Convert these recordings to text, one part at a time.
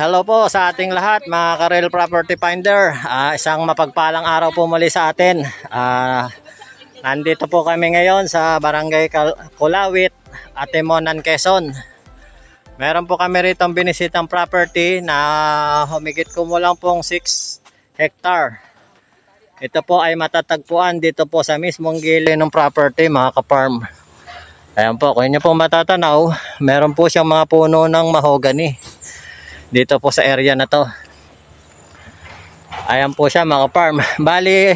Hello po sa ating lahat mga ka-Real Property Finder. Isang mapagpalang araw po muli sa atin. Nandito po kami ngayon sa Barangay Kulawit, Atimonan, Quezon. Meron po kami rito binisitang property na humigit kumulang pong 6 hectare. Ito po ay matatagpuan dito po sa mismong gilid ng property mga ka-farm. Ayan po, kung inyo po matatanaw, meron po siyang mga puno ng mahogany dito po sa area na to. Ayan po siya mga farm. Bali,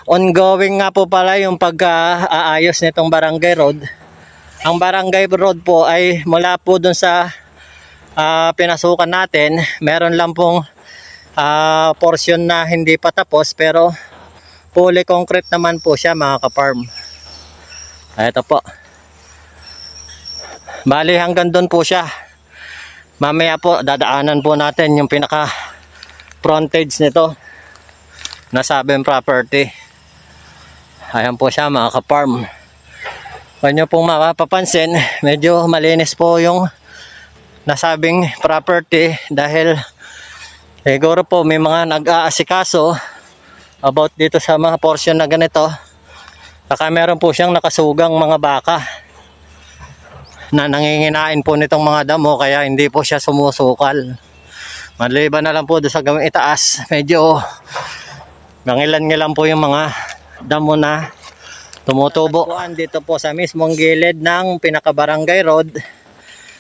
ongoing nga po pala yung pag-aayos nitong barangay road. Ang barangay road po ay mula po dun sa pinasukan natin. Meron lang pong portion na hindi pa tapos, pero fully concrete naman po siya mga ka-farm. Ito po. Bali, hanggang dun po siya. Mamaya po dadaanan po natin yung pinaka frontage nito nasabing property. Ayan po siya mga ka-farm. Kung nyo pong mapapansin, medyo malinis po yung nasabing property dahil siguro po may mga nag-aasikaso about dito sa mga portion na ganito. Saka meron po siyang nakasugang mga baka na nanginginain po nitong mga damo, kaya hindi po siya sumusukal. Maliban na lang po doon sa gawing itaas, medyo gangilan-ngilan po yung mga damo na tumutubo. Dito po sa mismong gilid ng pinaka-barangay road.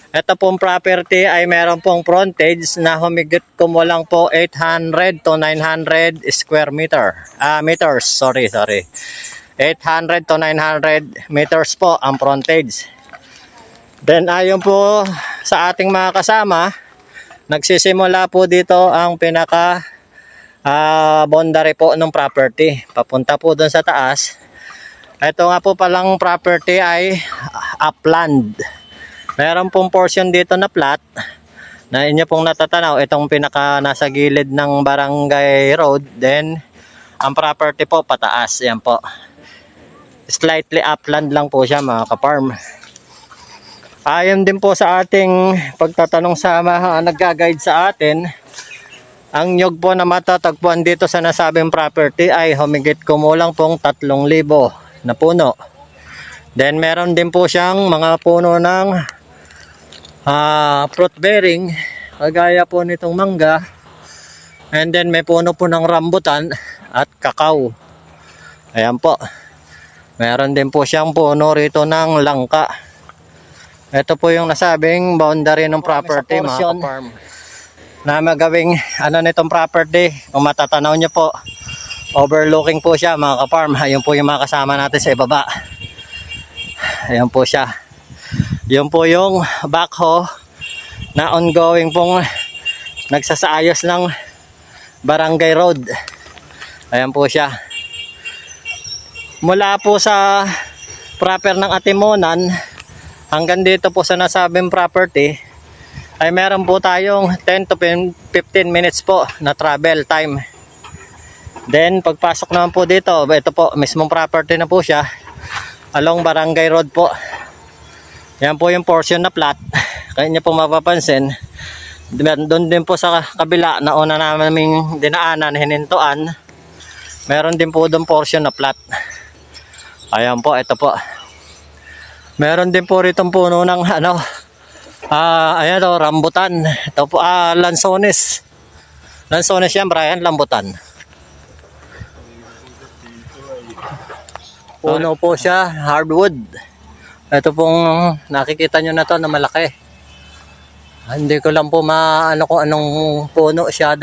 Ito pong property ay meron pong frontage na humigit kumulang po 800 to 900 square meters. Sorry. 800 to 900 meters po ang frontage. Then ayon po sa ating mga kasama, nagsisimula po dito ang pinaka boundary po ng property. Papunta po doon sa taas. Ito nga po palang property ay upland. Meron pong portion dito na flat na inyo pong natatanaw. Itong pinaka nasa gilid ng barangay road. Then ang property po pataas. Yan po. Slightly upland lang po siya mga ka-farm. Ayon din po sa ating pagtatanong sa mga nag-guide sa atin, ang nyug po na matatagpuan dito sa nasabing property ay humigit kumulang pong 3,000 na puno. Then meron din po siyang mga puno ng fruit bearing, kagaya po nitong mangga. And then may puno po ng rambutan at kakao. Ayan po. Meron din po siyang puno rito ng langka. Ito po yung nasabing boundary ng property mga farm na magawing nitong property. Kung matatanaw nyo po, overlooking po siya mga ka-farm. Ayun po yung mga kasama natin sa ibaba. Ayun po siya. Yun po yung backhoe na ongoing pong nagsasaayos ng barangay road. Ayan po siya. Mula po sa proper ng Atimonan hanggang dito po sa nasabing property ay meron po tayong 10 to 15 minutes po na travel time. Then pagpasok naman po dito, ito po mismong property na po siya along barangay road po. Yan po yung portion na flat. Kaya nyo po mapapansin, doon din po sa kabila na una namin dinaanan, hinintuan, meron din po doon portion na flat. Ayan po, ito po. Meron din po ritong puno ng ayan o, rambutan. Ito po, lansones. Lansones yan, Brian, rambutan. Puno po siya, hardwood. Ito pong nakikita nyo na to na malaki. Hindi ko lang po maano kung anong puno siya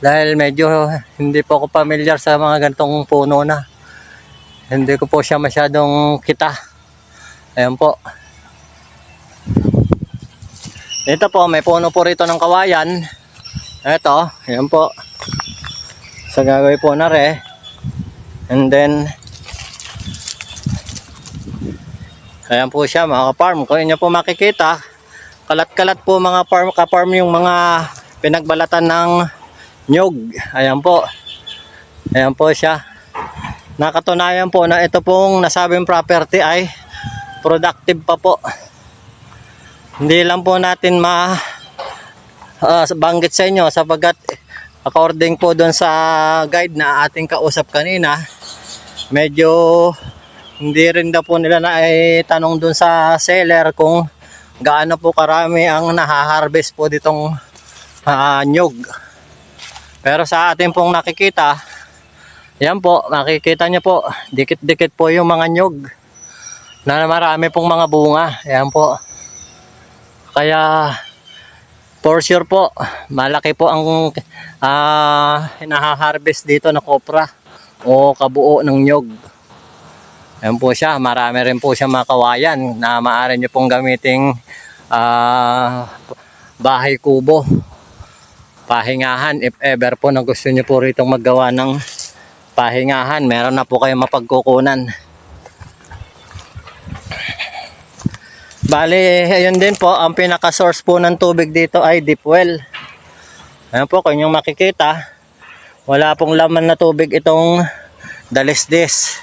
dahil medyo hindi po ako familiar sa mga ganitong puno na. Hindi ko po siya masyadong kita. Ayan po. Ito po, may puno po rito ng kawayan. Ito, ayan po. So gagawin po na and then ayan po siya mga ka-farm. Kung inyo po makikita, kalat-kalat po mga ka-farm yung mga pinagbalatan ng nyug. Ayan po. Ayan po siya. Nakatunayan po na ito pong nasabing property ay productive pa po. Hindi lang po natin banggit sa inyo sapagkat according po doon sa guide na ating kausap kanina, medyo hindi rin daw po nila na tanong doon sa seller kung gaano po karami ang nahaharvest po ditong nyug. Pero sa atin pong nakikita, yan po, makikita nyo po, dikit-dikit po yung mga nyug na marami pong mga bunga. Yan po. Kaya for sure po, malaki po ang hinaharvest dito na kopra o kabuo ng nyug. Ayan po siya, marami rin po siya mga kawayan na maaari nyo pong gamiting bahay kubo, pahingahan. If ever po na gusto nyo po rito maggawa ng pahingahan, meron na po kayong mapagkukunan. Bali, ayun din po, ang pinaka-source po ng tubig dito ay deep well. Ayan po, kung yung makikita, wala pong laman na tubig itong dalisdis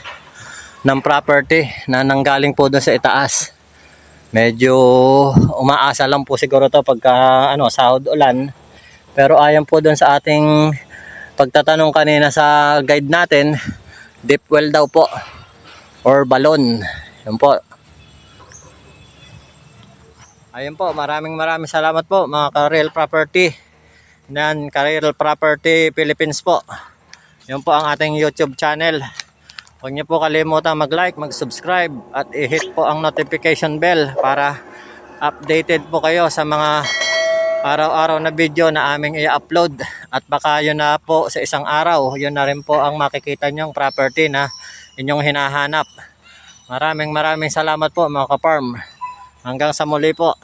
ng property na nanggaling po doon sa itaas. Medyo umaasa lang po siguro to pagka sahod ulan. Pero ayon po doon sa ating pagtatanong kanina sa guide natin, deep well daw po or balon. Yan po. Ayun po, maraming salamat po mga Ka-Real Property. Yan, Ka-Real Property Philippines po. Yan po ang ating YouTube channel. Huwag niyo po kalimutan mag-like, mag-subscribe at i-hit po ang notification bell para updated po kayo sa mga araw-araw na video na aming i-upload. At baka yun na po sa isang araw, yun na rin po ang makikita nyong property na inyong hinahanap. Maraming salamat po mga ka-farm. Hanggang sa muli po.